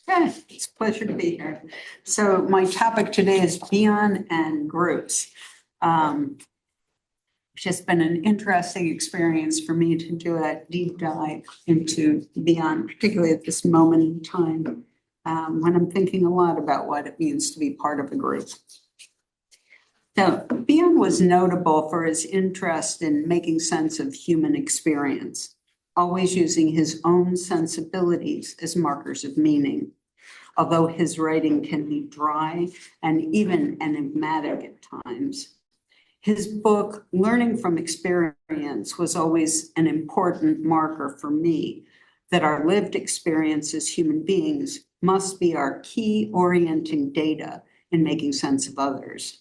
Yeah, it's a pleasure to be here. So my topic today is Bion and groups. It's just been an interesting experience for me to do a deep dive into Bion, particularly at this moment in time, when I'm thinking a lot about what it means to be part of a group. So Bion was notable for his interest in making sense of human experience, always using his own sensibilities as markers of meaning. Although his writing can be dry and even enigmatic at times, his book, Learning from Experience, was always an important marker for me that our lived experience as human beings must be our key orienting data in making sense of others.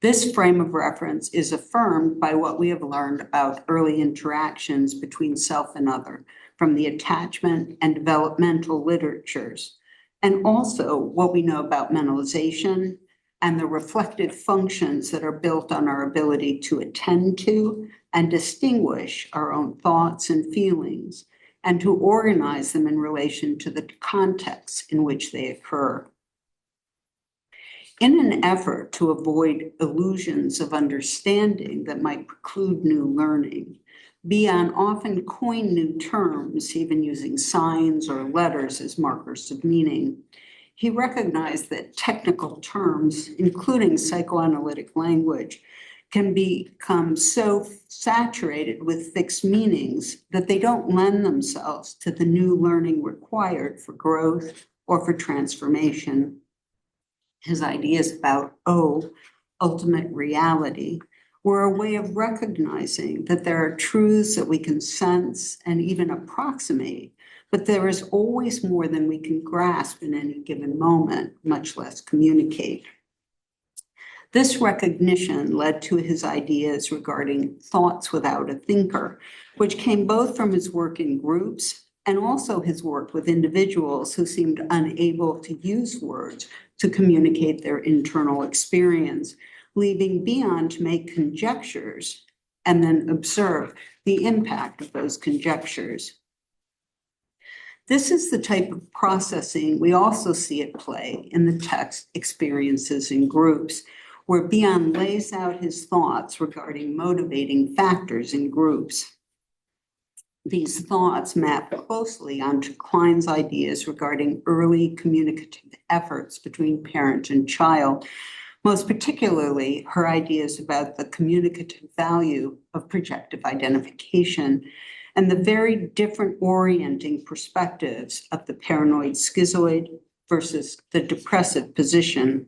This frame of reference is affirmed by what we have learned about early interactions between self and other from the attachment and developmental literatures, and also what we know about mentalization and the reflective functions that are built on our ability to attend to and distinguish our own thoughts and feelings, and to organize them in relation to the context in which they occur. In an effort to avoid illusions of understanding that might preclude new learning, Bion often coined new terms, even using signs or letters as markers of meaning. He recognized that technical terms, including psychoanalytic language, can become so saturated with fixed meanings that they don't lend themselves to the new learning required for growth or for transformation. His ideas about ultimate reality, were a way of recognizing that there are truths that we can sense and even approximate, but there is always more than we can grasp in any given moment, much less communicate. This recognition led to his ideas regarding thoughts without a thinker, which came both from his work in groups and also his work with individuals who seemed unable to use words to communicate their internal experience, leaving Bion to make conjectures and then observe the impact of those conjectures. This is the type of processing we also see at play in the text Experiences in Groups, where Bion lays out his thoughts regarding motivating factors in groups. These thoughts map closely onto Klein's ideas regarding early communicative efforts between parent and child, most particularly her ideas about the communicative value of projective identification and the very different orienting perspectives of the paranoid schizoid versus the depressive position.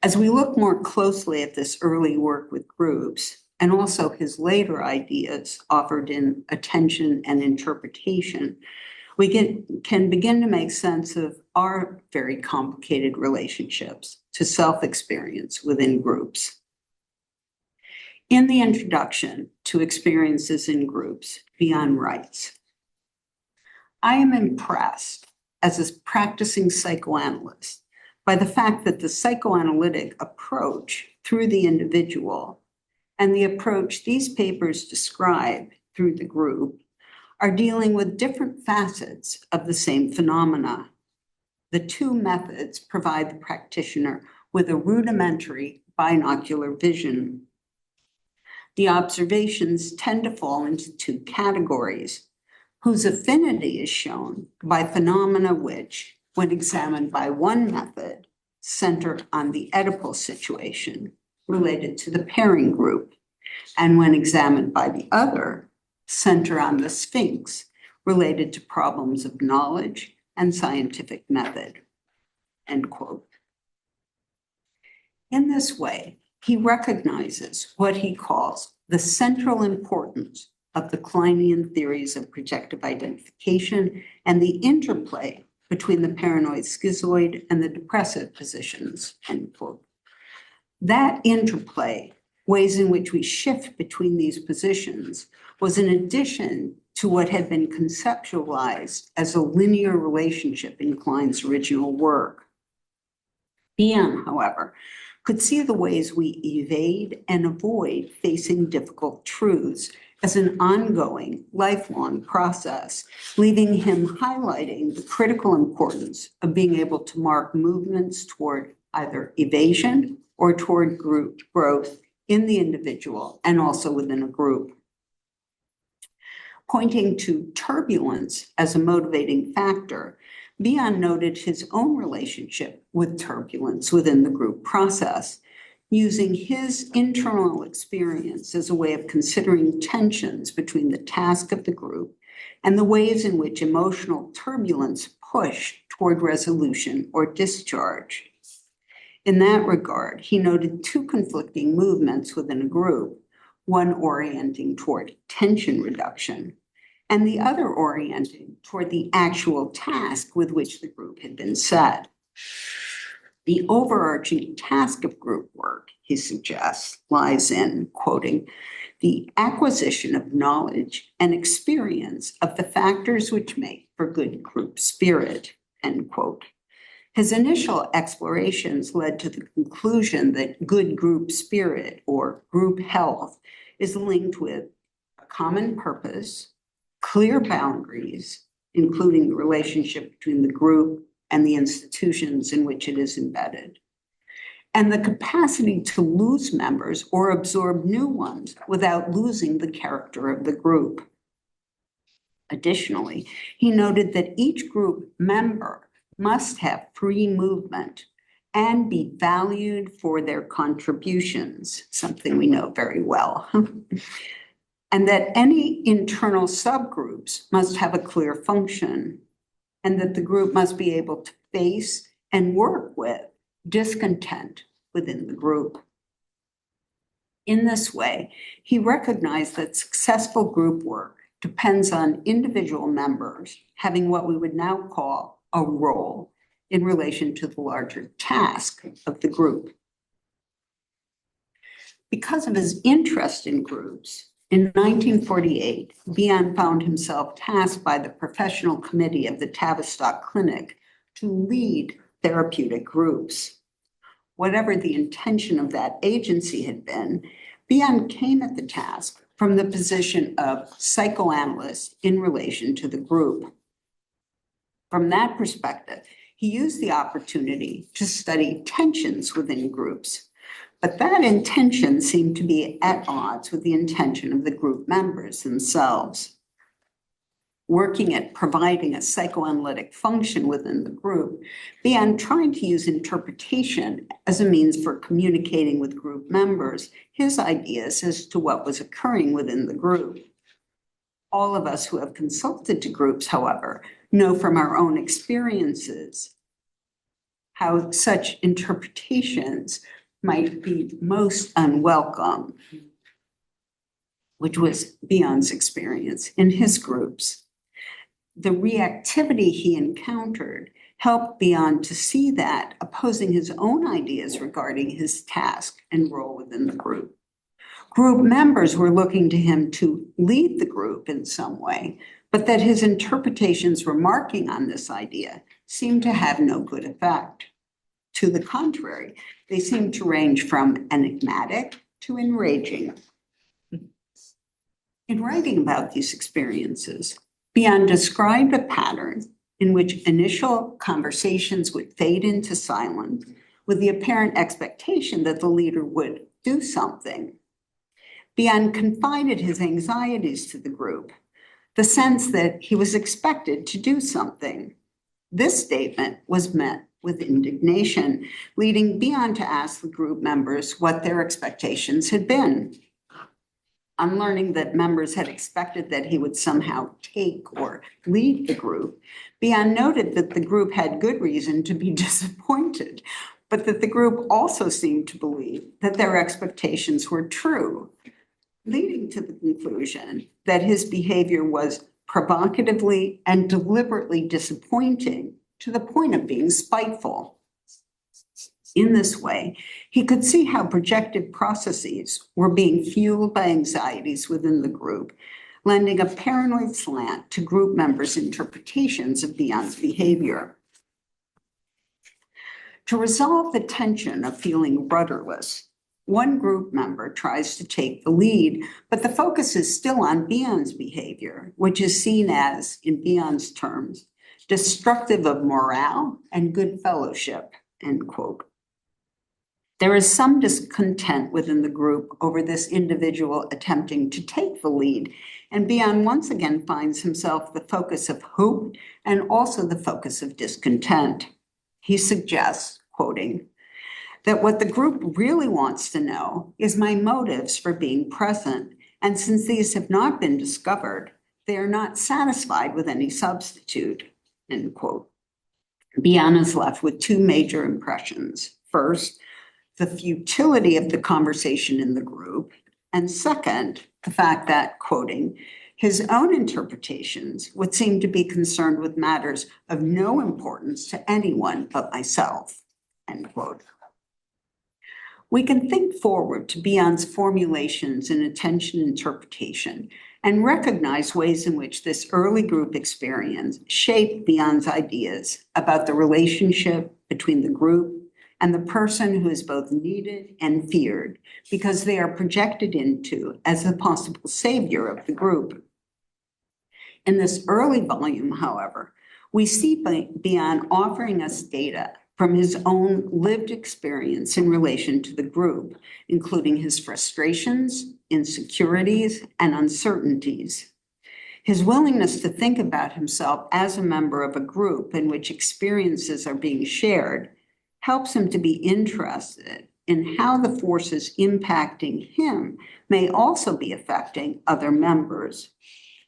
As we look more closely at this early work with groups, and also his later ideas offered in Attention and Interpretation, we can begin to make sense of our very complicated relationships to self-experience within groups. In the introduction to Experiences in Groups, Bion writes, "I am impressed as a practicing psychoanalyst by the fact that the psychoanalytic approach through the individual and the approach these papers describe through the group are dealing with different facets of the same phenomena. The two methods provide the practitioner with a rudimentary binocular vision. The observations tend to fall into two categories, whose affinity is shown by phenomena which, when examined by one method, center on the Oedipal situation related to the pairing group, and when examined by the other, center on the Sphinx related to problems of knowledge and scientific method," end quote. In this way, he recognizes what he calls the central importance of the Kleinian theories of projective identification and the interplay between the paranoid schizoid and the depressive positions, end quote. That interplay, ways in which we shift between these positions, was in addition to what had been conceptualized as a linear relationship in Klein's original work. Bion, however, could see the ways we evade and avoid facing difficult truths as an ongoing, lifelong process, leaving him highlighting the critical importance of being able to mark movements toward either evasion or toward group growth in the individual and also within a group. Pointing to turbulence as a motivating factor, Bion noted his own relationship with turbulence within the group process, using his internal experience as a way of considering tensions between the task of the group and the ways in which emotional turbulence push toward resolution or discharge. In that regard, he noted two conflicting movements within a group, one orienting toward tension reduction and the other orienting toward the actual task with which the group had been set. The overarching task of group work, he suggests, lies in, quoting, the acquisition of knowledge and experience of the factors which make for good group spirit, end quote. His initial explorations led to the conclusion that good group spirit or group health is linked with a common purpose, clear boundaries, including the relationship between the group and the institutions in which it is embedded, and the capacity to lose members or absorb new ones without losing the character of the group. Additionally, he noted that each group member must have free movement and be valued for their contributions, something we know very well. And that any internal subgroups must have a clear function, and that the group must be able to face and work with discontent within the group. In this way, he recognized that successful group work depends on individual members having what we would now call a role in relation to the larger task of the group. Because of his interest in groups, in 1948, Bion found himself tasked by the professional committee of the Tavistock Clinic to lead therapeutic groups. Whatever the intention of that agency had been, Bion came at the task from the position of psychoanalyst in relation to the group. From that perspective, he used the opportunity to study tensions within groups. But that intention seemed to be at odds with the intention of the group members themselves. Working at providing a psychoanalytic function within the group, Bion tried to use interpretation as a means for communicating with group members his ideas as to what was occurring within the group. All of us who have consulted to groups, however, know from our own experiences how such interpretations might be most unwelcome, which was Bion's experience in his groups. The reactivity he encountered helped Bion to see that, opposing his own ideas regarding his task and role within the group. Group members were looking to him to lead the group in some way, but that his interpretations remarking on this idea seemed to have no good effect. To the contrary, they seem to range from enigmatic to enraging. In writing about these experiences, Bion described a pattern in which initial conversations would fade into silence with the apparent expectation that the leader would do something. Bion confided his anxieties to the group, the sense that he was expected to do something. This statement was met with indignation, leading Bion to ask the group members what their expectations had been. On learning that members had expected that he would somehow take or lead the group, Bion noted that the group had good reason to be disappointed, but that the group also seemed to believe that their expectations were true, leading to the conclusion that his behavior was provocatively and deliberately disappointing to the point of being spiteful. In this way, he could see how projected processes were being fueled by anxieties within the group, lending a paranoid slant to group members' interpretations of Bion's behavior. To resolve the tension of feeling rudderless, one group member tries to take the lead, but the focus is still on Bion's behavior, which is seen as, in Bion's terms, destructive of morale and good fellowship, end quote. There is some discontent within the group over this individual attempting to take the lead, and Bion once again finds himself the focus of hope and also the focus of discontent. He suggests, quoting, that what the group really wants to know is my motives for being present, and since these have not been discovered, they are not satisfied with any substitute, end quote. Bion is left with two major impressions. First, the futility of the conversation in the group, and second, the fact that, quoting, his own interpretations would seem to be concerned with matters of no importance to anyone but myself, end quote. We can think forward to Bion's formulations in attention interpretation and recognize ways in which this early group experience shaped Bion's ideas about the relationship between the group and the person who is both needed and feared because they are projected into as the possible savior of the group. In this early volume, however, we see Bion offering us data from his own lived experience in relation to the group, including his frustrations, insecurities, and uncertainties. His willingness to think about himself as a member of a group in which experiences are being shared helps him to be interested in how the forces impacting him may also be affecting other members.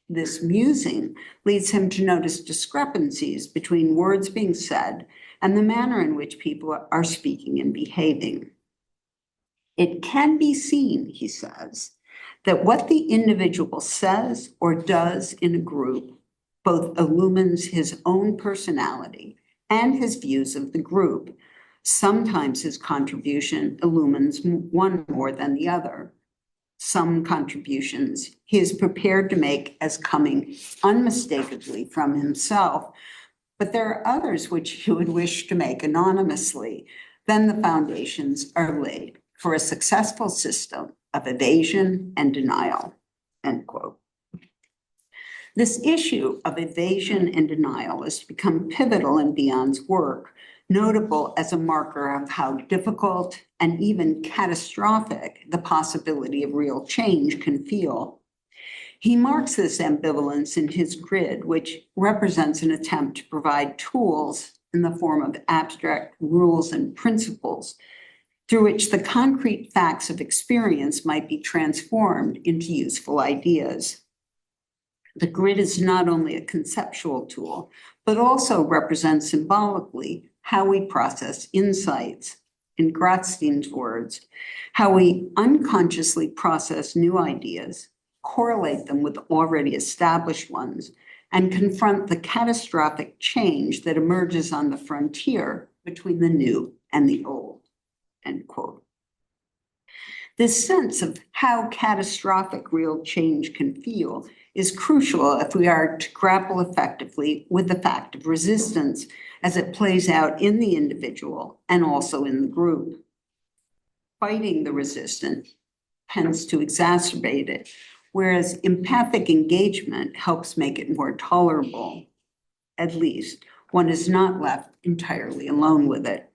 This musing leads him to notice discrepancies between words being said and the manner in which people are speaking and behaving. It can be seen, he says, that what the individual says or does in a group both illumines his own personality and his views of the group. Sometimes his contribution illumines one more than the other. Some contributions he is prepared to make as coming unmistakably from himself, but there are others which he would wish to make anonymously. Then the foundations are laid for a successful system of evasion and denial, end quote. This issue of evasion and denial has become pivotal in Bion's work, notable as a marker of how difficult and even catastrophic the possibility of real change can feel. He marks this ambivalence in his grid, which represents an attempt to provide tools in the form of abstract rules and principles through which the concrete facts of experience might be transformed into useful ideas. The grid is not only a conceptual tool, but also represents symbolically how we process insights. In Grotstein's words, how we unconsciously process new ideas, correlate them with already established ones, and confront the catastrophic change that emerges on the frontier between the new and the old, end quote. This sense of how catastrophic real change can feel is crucial if we are to grapple effectively with the fact of resistance as it plays out in the individual and also in the group. Fighting the resistance tends to exacerbate it, whereas empathic engagement helps make it more tolerable. At least, one is not left entirely alone with it.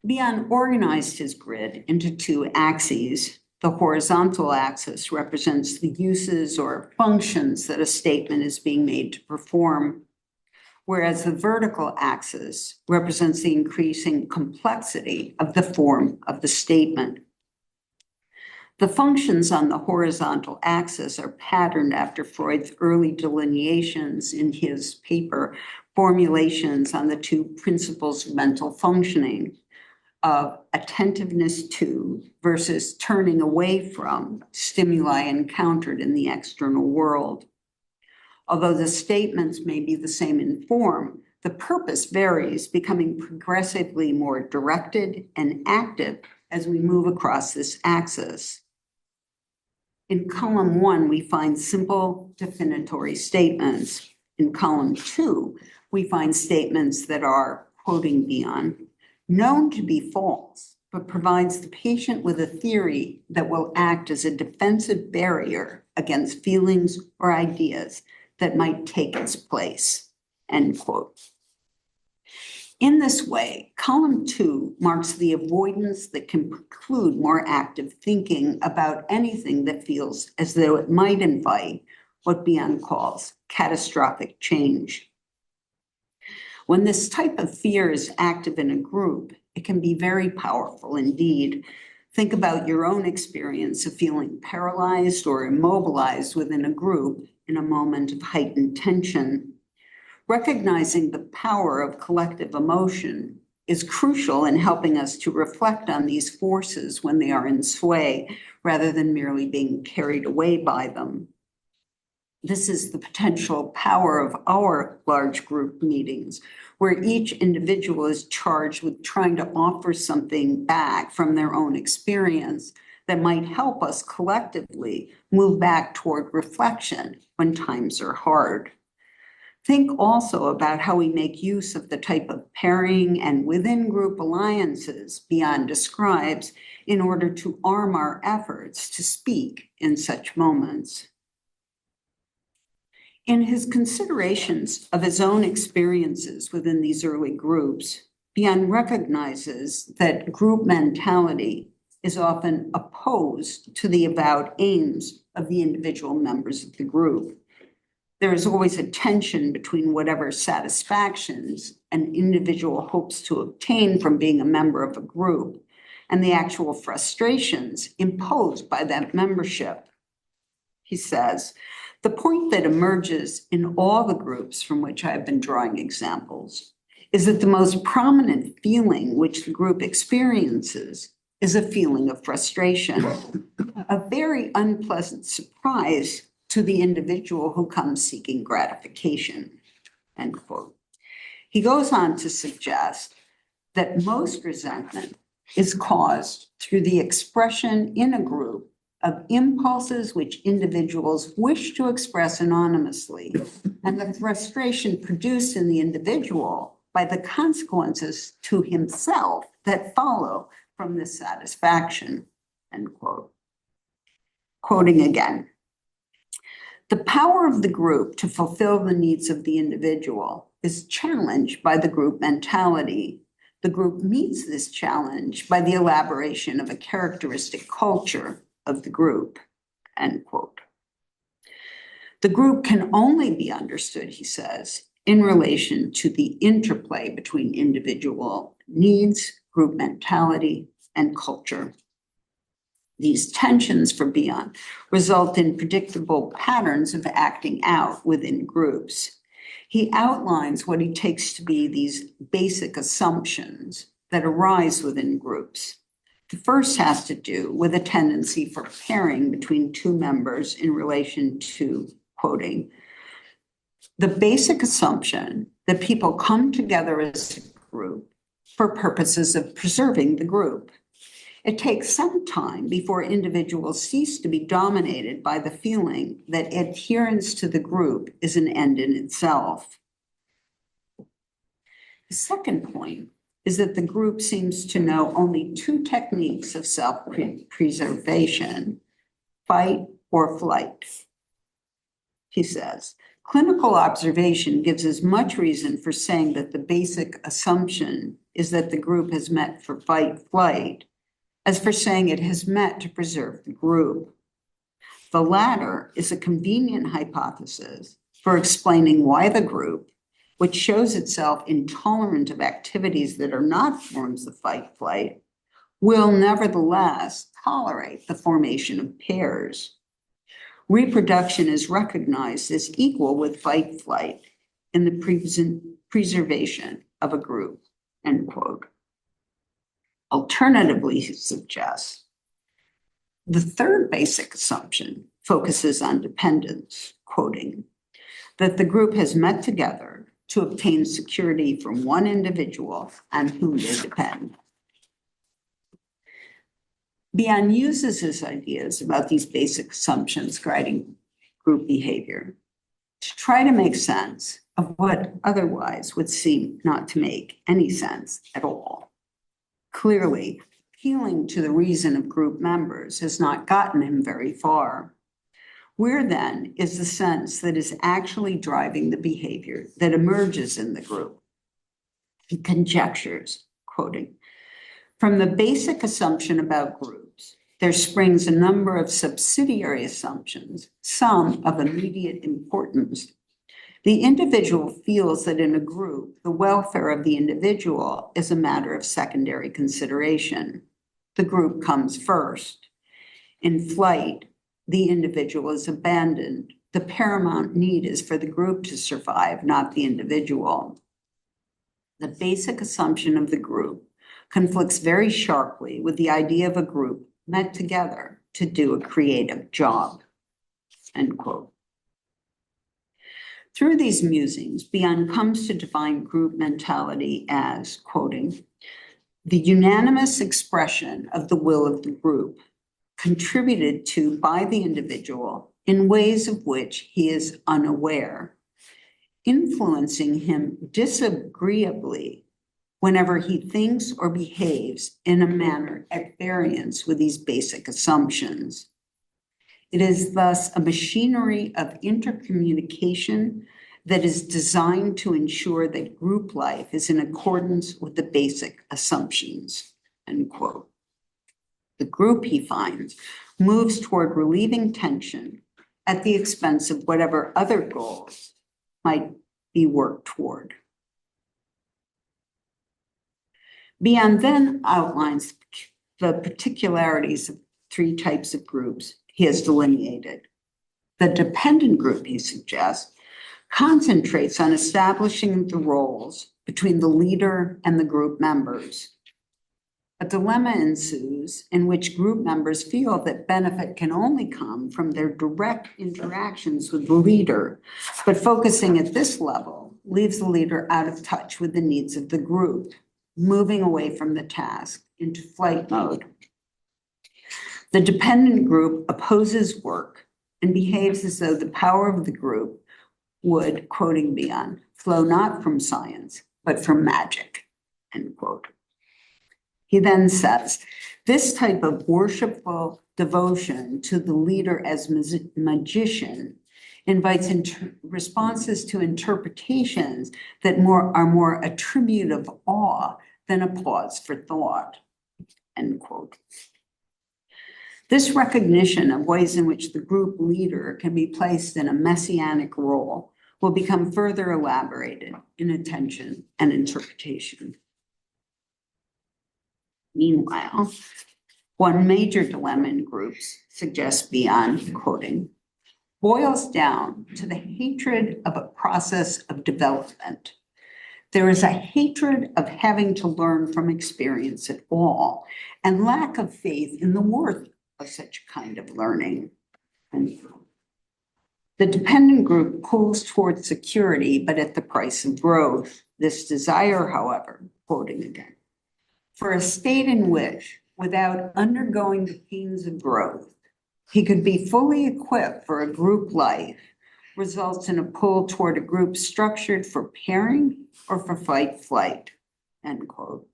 Bion organized his grid into two axes. The horizontal axis represents the uses or functions that a statement is being made to perform, whereas the vertical axis represents the increasing complexity of the form of the statement. The functions on the horizontal axis are patterned after Freud's early delineations in his paper, Formulations on the Two Principles of Mental Functioning, of attentiveness to versus turning away from stimuli encountered in the external world. Although the statements may be the same in form, the purpose varies, becoming progressively more directed and active as we move across this axis. In column 1, we find simple definitory statements. In column 2, we find statements that are, quoting Bion, known to be false, but provides the patient with a theory that will act as a defensive barrier against feelings or ideas that might take its place, end quote. In this way, column 2 marks the avoidance that can preclude more active thinking about anything that feels as though it might invite what Bion calls catastrophic change. When this type of fear is active in a group, it can be very powerful indeed. Think about your own experience of feeling paralyzed or immobilized within a group in a moment of heightened tension. Recognizing the power of collective emotion is crucial in helping us to reflect on these forces when they are in sway, rather than merely being carried away by them. This is the potential power of our large group meetings, where each individual is charged with trying to offer something back from their own experience that might help us collectively move back toward reflection when times are hard. Think also about how we make use of the type of pairing and within group alliances Bion describes in order to arm our efforts to speak in such moments. In his considerations of his own experiences within these early groups, Bion recognizes that group mentality is often opposed to the avowed aims of the individual members of the group. There is always a tension between whatever satisfactions an individual hopes to obtain from being a member of a group and the actual frustrations imposed by that membership. He says, the point that emerges in all the groups from which I've been drawing examples is that the most prominent feeling which the group experiences is a feeling of frustration, a very unpleasant surprise to the individual who comes seeking gratification, end quote. He goes on to suggest that most resentment is caused through the expression in a group of impulses which individuals wish to express anonymously, and the frustration produced in the individual by the consequences to himself that follow from this satisfaction, end quote. Quoting again, the power of the group to fulfill the needs of the individual is challenged by the group mentality. The group meets this challenge by the elaboration of a characteristic culture of the group, end quote. The group can only be understood, he says, in relation to the interplay between individual needs, group mentality, and culture. These tensions for Bion result in predictable patterns of acting out within groups. He outlines what he takes to be these basic assumptions that arise within groups. The first has to do with a tendency for pairing between two members in relation to, quoting, the basic assumption that people come together as a group for purposes of preserving the group. It takes some time before individuals cease to be dominated by the feeling that adherence to the group is an end in itself. The second point is that the group seems to know only two techniques of self-preservation, fight or flight. He says, clinical observation gives as much reason for saying that the basic assumption is that the group has met for fight-flight as for saying it has met to preserve the group. The latter is a convenient hypothesis for explaining why the group, which shows itself intolerant of activities that are not forms of fight-flight, will nevertheless tolerate the formation of pairs. Reproduction is recognized as equal with fight-flight in the preservation of a group, end quote. Alternatively, he suggests, the third basic assumption focuses on dependence, quoting, that the group has met together to obtain security from one individual on whom they depend. Bion uses his ideas about these basic assumptions guiding group behavior to try to make sense of what otherwise would seem not to make any sense at all. Clearly, appealing to the reason of group members has not gotten him very far. Where then is the sense that is actually driving the behavior that emerges in the group? He conjectures, quoting, "From the basic assumption about groups, there springs a number of subsidiary assumptions, some of immediate importance. The individual feels that in a group, the welfare of the individual is a matter of secondary consideration. The group comes first. In flight, the individual is abandoned. The paramount need is for the group to survive, not the individual. The basic assumption of the group conflicts very sharply with the idea of a group met together to do a creative job," end quote. Through these musings, Bion comes to define group mentality as, quoting, "the unanimous expression of the will of the group, contributed to by the individual in ways of which he is unaware, influencing him disagreeably whenever he thinks or behaves in a manner at variance with these basic assumptions. It is thus a machinery of intercommunication that is designed to ensure that group life is in accordance with the basic assumptions," end quote. The group, he finds, moves toward relieving tension at the expense of whatever other goals might be worked toward. Bion then outlines the particularities of three types of groups he has delineated. The dependent group, he suggests, concentrates on establishing the roles between the leader and the group members. A dilemma ensues in which group members feel that benefit can only come from their direct interactions with the leader, but focusing at this level leaves the leader out of touch with the needs of the group, moving away from the task into flight mode. The dependent group opposes work and behaves as though the power of the group would, quoting Bion, "flow not from science, but from magic," end quote. He then says, "This type of worshipful devotion to the leader as magician invites responses to interpretations that are more a tribute of awe than a pause for thought," end quote. This recognition of ways in which the group leader can be placed in a messianic role will become further elaborated in attention and interpretation. Meanwhile, one major dilemma in groups, suggests Bion, quoting, "boils down to the hatred of a process of development. There is a hatred of having to learn from experience at all, and lack of faith in the worth of such a kind of learning." The dependent group pulls towards security, but at the price of growth. This desire, however, quoting again, "for a state in which, without undergoing the pains of growth, he could be fully equipped for a group life, results in a pull toward a group structured for pairing or for fight-flight," end quote.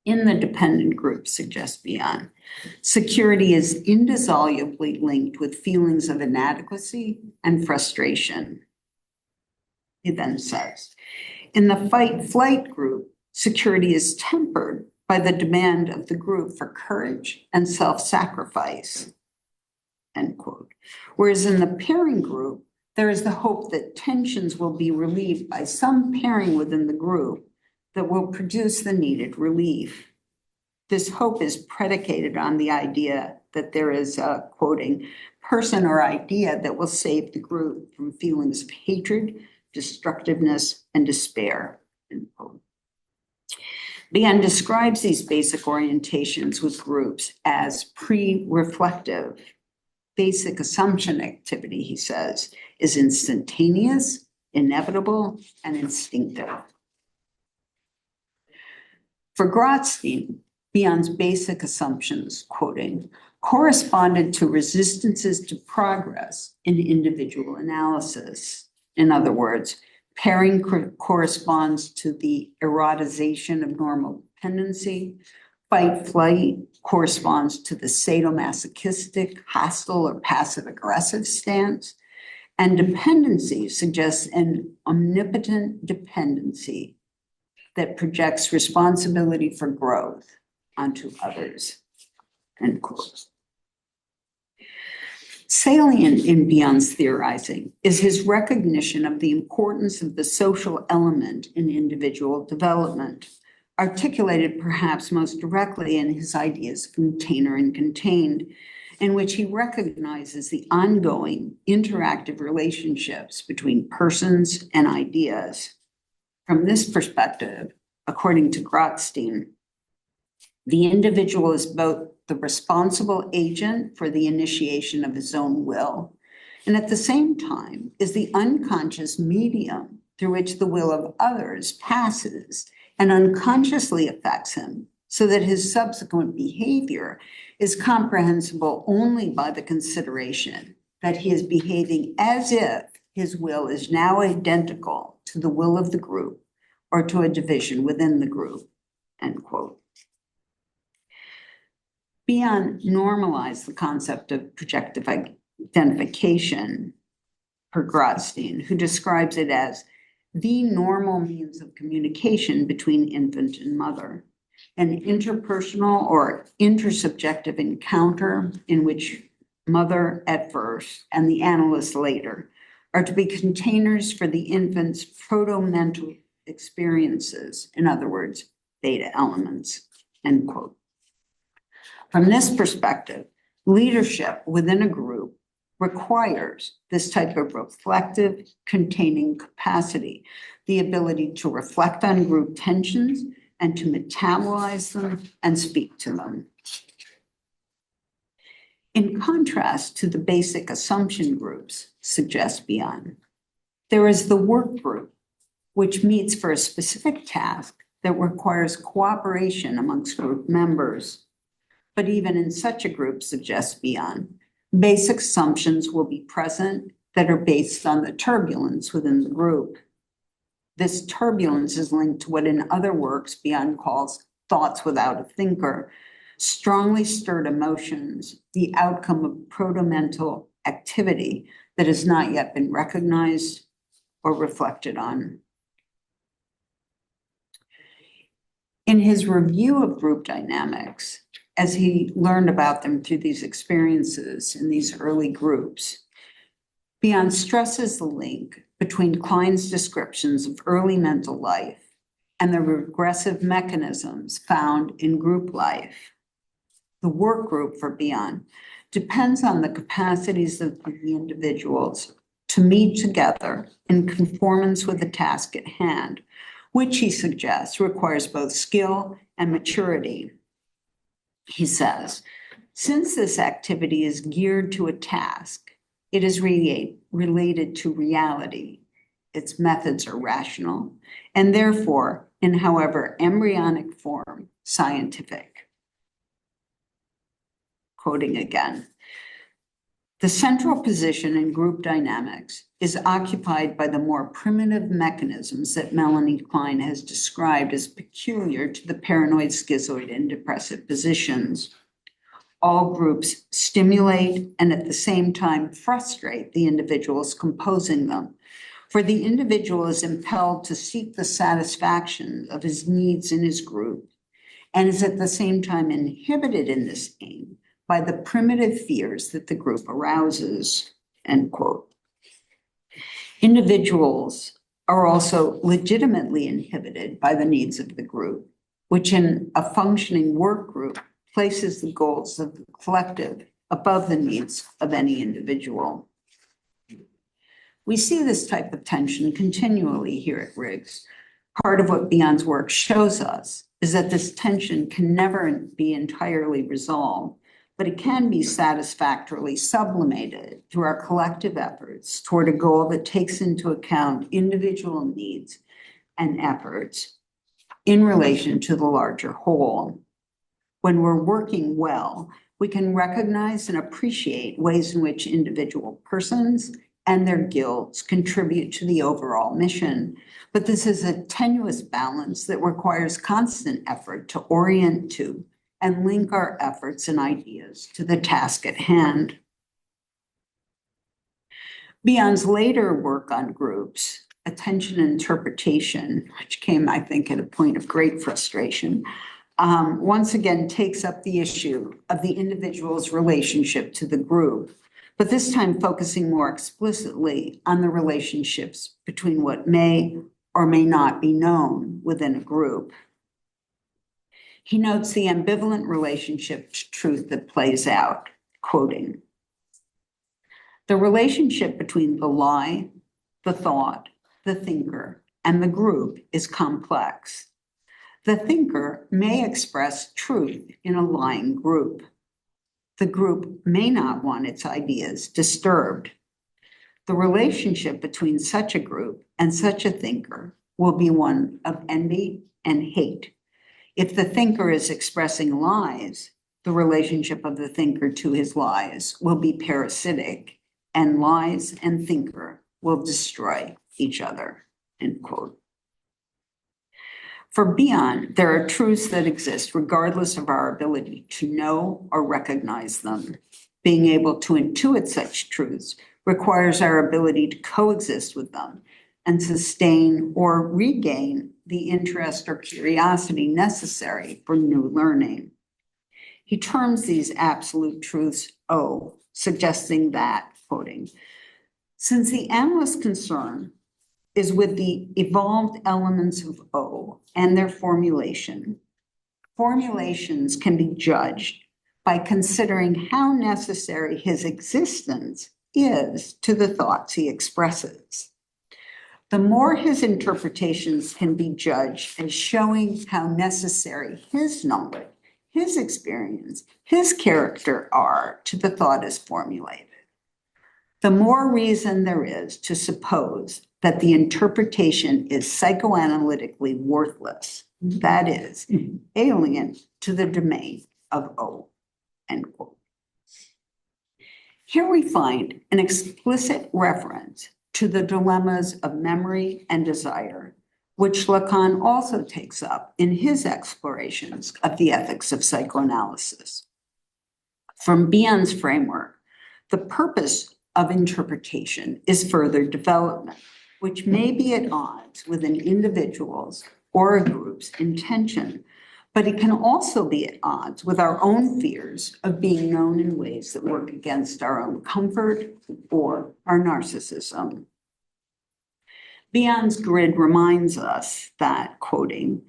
In the dependent group, suggests Bion, security is indissolubly linked with feelings of inadequacy and frustration. He then says, in the fight-flight group, security is tempered by the demand of the group for courage and self-sacrifice, end quote. Whereas in the pairing group, there is the hope that tensions will be relieved by some pairing within the group that will produce the needed relief. This hope is predicated on the idea that there is a, quoting, person or idea that will save the group from feelings of hatred, destructiveness, and despair, end quote. Bion describes these basic orientations with groups as pre-reflective. Basic assumption activity, he says, is instantaneous, inevitable, and instinctive. For Grotstein, Bion's basic assumptions, quoting, corresponded to resistances to progress in individual analysis. In other words, pairing corresponds to the erotization of normal dependency, Fight flight corresponds to the sadomasochistic, hostile, or passive-aggressive stance. And dependency suggests an omnipotent dependency that projects responsibility for growth onto others. End quote. Salient in Bion's theorizing is his recognition of the importance of the social element in individual development, articulated perhaps most directly in his ideas of container and contained, in which he recognizes the ongoing interactive relationships between persons and ideas. From this perspective, according to Grotstein, the individual is both the responsible agent for the initiation of his own will, and at the same time is the unconscious medium through which the will of others passes and unconsciously affects him, so that his subsequent behavior is comprehensible only by the consideration that he is behaving as if his will is now identical to the will of the group or to a division within the group, end quote. Bion normalized the concept of projective identification per Grotstein, who describes it as the normal means of communication between infant and mother, an interpersonal or intersubjective encounter in which mother at first and the analyst later are to be containers for the infant's proto-mental experiences, in other words, beta elements, end quote. From this perspective, leadership within a group requires this type of reflective, containing capacity, the ability to reflect on group tensions and to metabolize them and speak to them. In contrast to the basic assumption groups, suggests Bion, there is the work group, which meets for a specific task that requires cooperation amongst group members. But even in such a group, suggests Bion, basic assumptions will be present that are based on the turbulence within the group. This turbulence is linked to what in other works Bion calls thoughts without a thinker, strongly stirred emotions, the outcome of proto-mental activity that has not yet been recognized or reflected on. In his review of group dynamics, as he learned about them through these experiences in these early groups, Bion stresses the link between Klein's descriptions of early mental life and the regressive mechanisms found in group life. The work group for Bion depends on the capacities of the individuals to meet together in conformance with the task at hand, which he suggests requires both skill and maturity. He says, since this activity is geared to a task, it is related to reality. Its methods are rational, and therefore, in however embryonic form, scientific. Quoting again, the central position in group dynamics is occupied by the more primitive mechanisms that Melanie Klein has described as peculiar to the paranoid, schizoid, and depressive positions. All groups stimulate and at the same time frustrate the individuals composing them, for the individual is impelled to seek the satisfaction of his needs in his group and is at the same time inhibited in this aim by the primitive fears that the group arouses, end quote. Individuals are also legitimately inhibited by the needs of the group, which in a functioning work group places the goals of the collective above the needs of any individual. We see this type of tension continually here at Riggs. Part of what Bion's work shows us is that this tension can never be entirely resolved, but it can be satisfactorily sublimated through our collective efforts toward a goal that takes into account individual needs and efforts in relation to the larger whole. When we're working well, we can recognize and appreciate ways in which individual persons and their guilds contribute to the overall mission. But this is a tenuous balance that requires constant effort to orient to and link our efforts and ideas to the task at hand. Bion's later work on groups, attention and interpretation, which came, I think, at a point of great frustration, once again takes up the issue of the individual's relationship to the group, but this time focusing more explicitly on the relationships between what may or may not be known within a group. He notes the ambivalent relationship to truth that plays out, quoting, "The relationship between the lie, the thought, the thinker, and the group is complex. The thinker may express truth in a lying group. The group may not want its ideas disturbed. The relationship between such a group and such a thinker will be one of envy and hate. If the thinker is expressing lies, the relationship of the thinker to his lies will be parasitic, and lies and thinker will destroy each other," end quote. For Bion, there are truths that exist regardless of our ability to know or recognize them. Being able to intuit such truths requires our ability to coexist with them and sustain or regain the interest or curiosity necessary for new learning. He terms these absolute truths O, suggesting that, quoting, "Since the analyst's concern is with the evolved elements of O and their formulation, formulations can be judged by considering how necessary his existence is to the thoughts he expresses. The more his interpretations can be judged as showing how necessary his knowledge, his experience, his character are to the thought as formulated, the more reason there is to suppose that the interpretation is psychoanalytically worthless, that is, alien to the domain of O," end quote. Here we find an explicit reference to the dilemmas of memory and desire, which Lacan also takes up in his explorations of the ethics of psychoanalysis. From Bion's framework, the purpose of interpretation is further development, which may be at odds with an individual's or a group's intention, but it can also be at odds with our own fears of being known in ways that work against our own comfort or our narcissism. Bion's grid reminds us that, quoting,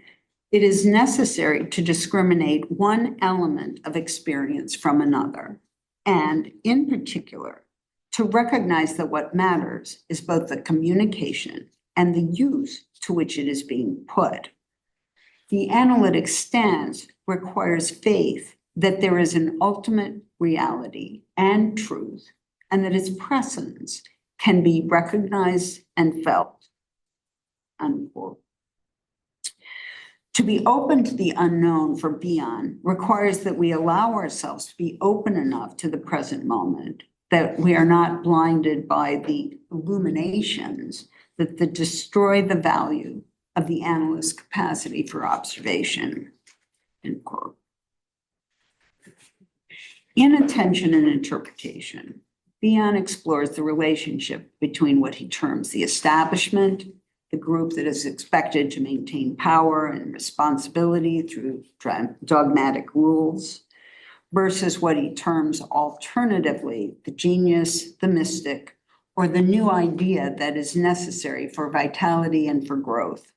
"It is necessary to discriminate one element of experience from another, and in particular, to recognize that what matters is both the communication and the use to which it is being put. The analytic stance requires faith that there is an ultimate reality and truth, and that its presence can be recognized and felt," unquote. To be open to the unknown for Bion requires that we allow ourselves to be open enough to the present moment, that we are not blinded by the illuminations that destroy the value of the analyst's capacity for observation, end quote. In Attention and Interpretation, Bion explores the relationship between what he terms the establishment, the group that is expected to maintain power and responsibility through dogmatic rules, versus what he terms alternatively the genius, the mystic, or the new idea that is necessary for vitality and for growth.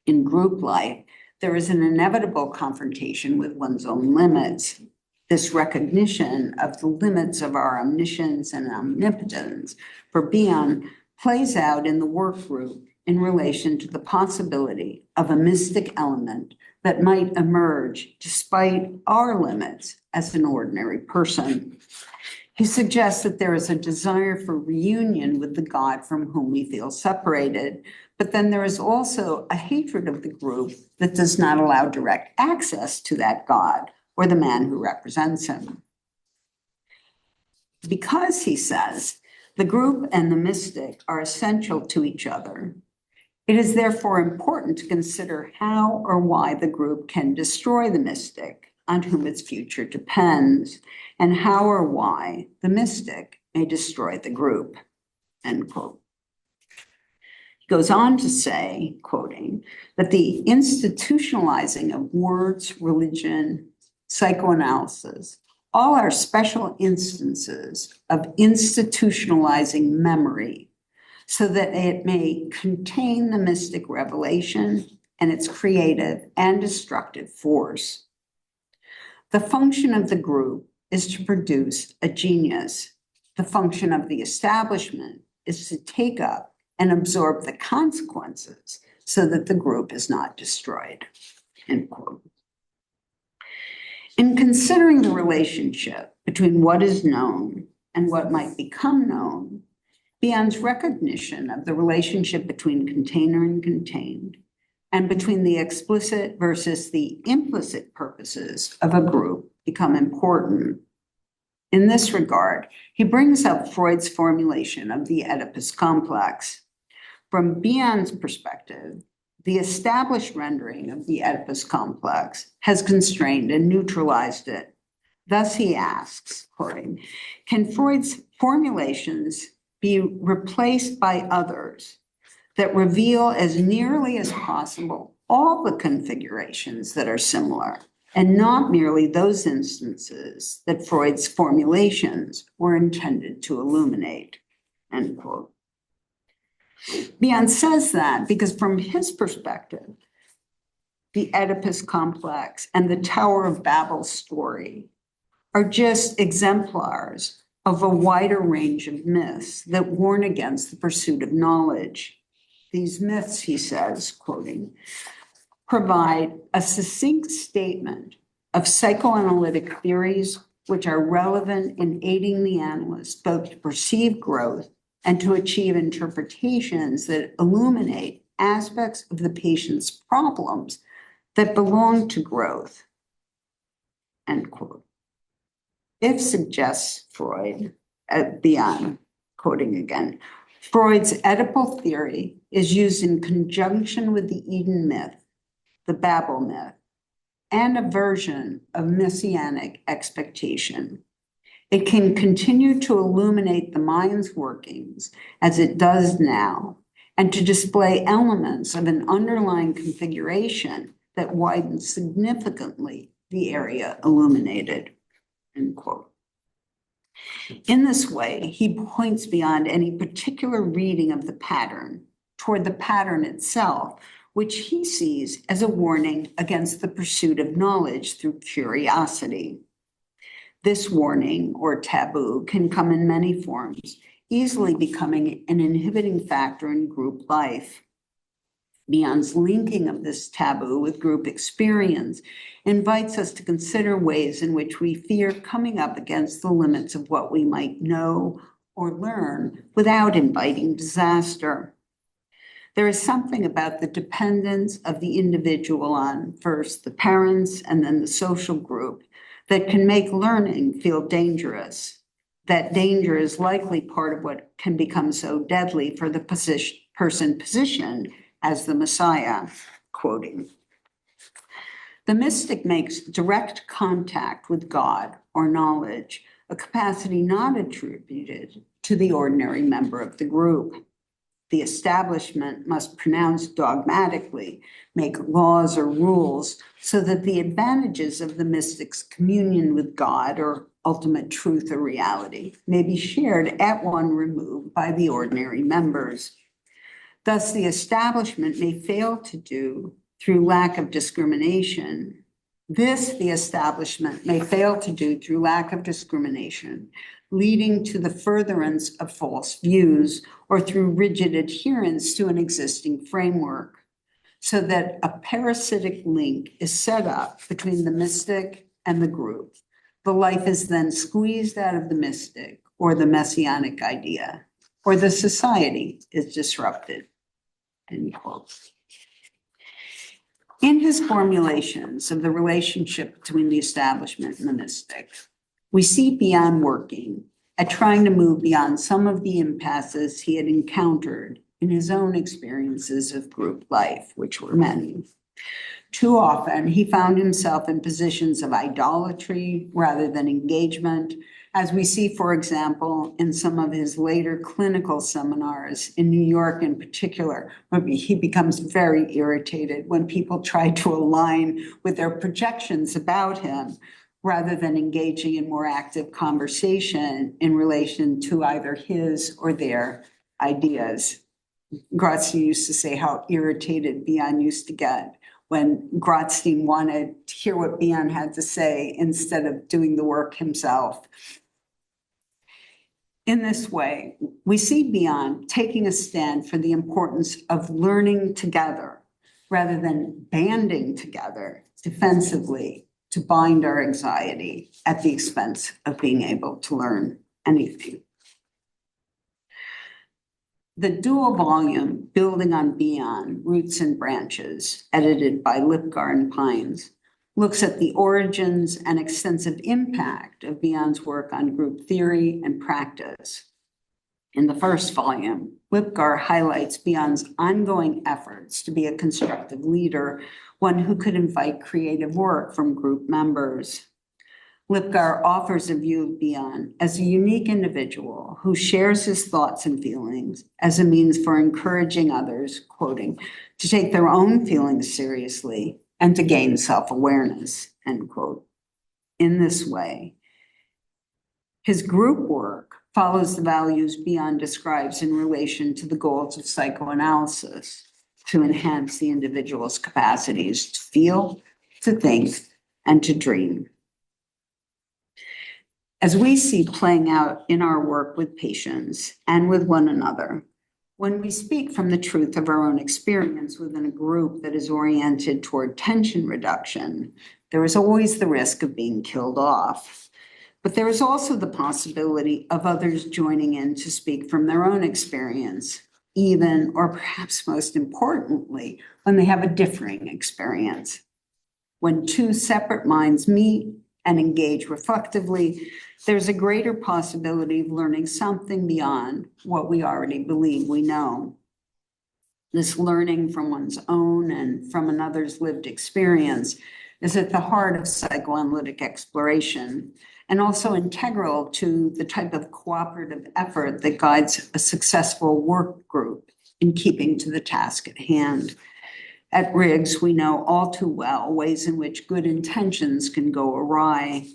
In group life, there is an inevitable confrontation with one's own limits. This recognition of the limits of our omniscience and omnipotence for Bion plays out in the work group in relation to the possibility of a mystic element that might emerge despite our limits as an ordinary person. He suggests that there is a desire for reunion with the God from whom we feel separated, but then there is also a hatred of the group that does not allow direct access to that God or the man who represents him. Because, he says, the group and the mystic are essential to each other, it is therefore important to consider how or why the group can destroy the mystic, on whom its future depends, and how or why the mystic may destroy the group, end quote. He goes on to say, quoting, that the institutionalizing of words, religion, psychoanalysis, all are special instances of institutionalizing memory so that it may contain the mystic revelation and its creative and destructive force. The function of the group is to produce a genius. The function of the establishment is to take up and absorb the consequences so that the group is not destroyed, end quote. In considering the relationship between what is known and what might become known, Bion's recognition of the relationship between container and contained, and between the explicit versus the implicit purposes of a group become important. In this regard, he brings up Freud's formulation of the Oedipus complex. From Bion's perspective, the established rendering of the Oedipus complex has constrained and neutralized it. Thus he asks, quoting, can Freud's formulations be replaced by others that reveal as nearly as possible all the configurations that are similar, and not merely those instances that Freud's formulations were intended to illuminate, end quote. Bion says that because from his perspective, the Oedipus complex and the Tower of Babel story are just exemplars of a wider range of myths that warn against the pursuit of knowledge. These myths, he says, quoting, provide a succinct statement of psychoanalytic theories which are relevant in aiding the analyst both to perceive growth and to achieve interpretations that illuminate aspects of the patient's problems that belong to growth, end quote. If, suggests Freud, Bion, quoting again, Freud's Oedipal theory is used in conjunction with the Eden myth, the Babel myth, and a version of messianic expectation. It can continue to illuminate the mind's workings as it does now, and to display elements of an underlying configuration that widens significantly the area illuminated, end quote. In this way, he points beyond any particular reading of the pattern toward the pattern itself, which he sees as a warning against the pursuit of knowledge through curiosity. This warning or taboo can come in many forms, easily becoming an inhibiting factor in group life. Bion's linking of this taboo with group experience invites us to consider ways in which we fear coming up against the limits of what we might know or learn without inviting disaster. There is something about the dependence of the individual on first the parents and then the social group that can make learning feel dangerous. That danger is likely part of what can become so deadly for the person positioned as the Messiah, quoting. The mystic makes direct contact with God or knowledge, a capacity not attributed to the ordinary member of the group. The establishment must pronounce dogmatically, make laws or rules, so that the advantages of the mystic's communion with God or ultimate truth or reality may be shared at one remove by the ordinary members. Thus, the establishment may fail to do through lack of discrimination. The establishment may fail to do through lack of discrimination, leading to the furtherance of false views or through rigid adherence to an existing framework, so that a parasitic link is set up between the mystic and the group. The life is then squeezed out of the mystic or the messianic idea, or the society is disrupted, end quote. In his formulations of the relationship between the establishment and the mystic, we see Bion working at trying to move beyond some of the impasses he had encountered in his own experiences of group life, which were many. Too often, he found himself in positions of idolatry rather than engagement, as we see, for example, in some of his later clinical seminars in New York in particular, where he becomes very irritated when people try to align with their projections about him rather than engaging in more active conversation in relation to either his or their ideas. Grotstein used to say how irritated Bion used to get when Grotstein wanted to hear what Bion had to say instead of doing the work himself. In this way, we see Bion taking a stand for the importance of learning together rather than banding together defensively to bind our anxiety at the expense of being able to learn anything. The dual volume, Building on Bion, Roots and Branches, edited by Lipgar and Pines, looks at the origins and extensive impact of Bion's work on group theory and practice. In the first volume, Lipgar highlights Bion's ongoing efforts to be a constructive leader, one who could invite creative work from group members. Lipgar offers a view of Bion as a unique individual who shares his thoughts and feelings as a means for encouraging others, quoting, to take their own feelings seriously and to gain self-awareness, end quote. In this way, his group work follows the values Bion describes in relation to the goals of psychoanalysis to enhance the individual's capacities to feel, to think, and to dream. As we see playing out in our work with patients and with one another, when we speak from the truth of our own experience within a group that is oriented toward tension reduction, there is always the risk of being killed off. But there is also the possibility of others joining in to speak from their own experience, even, or perhaps most importantly, when they have a differing experience. When two separate minds meet and engage reflectively, there's a greater possibility of learning something beyond what we already believe we know. This learning from one's own and from another's lived experience is at the heart of psychoanalytic exploration and also integral to the type of cooperative effort that guides a successful work group in keeping to the task at hand. At Riggs, we know all too well ways in which good intentions can go awry.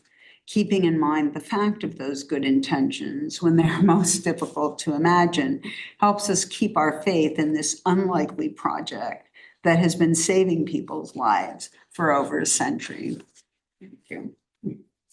Keeping in mind the fact of those good intentions when they're most difficult to imagine helps us keep our faith in this unlikely project that has been saving people's lives for over a century. Thank you.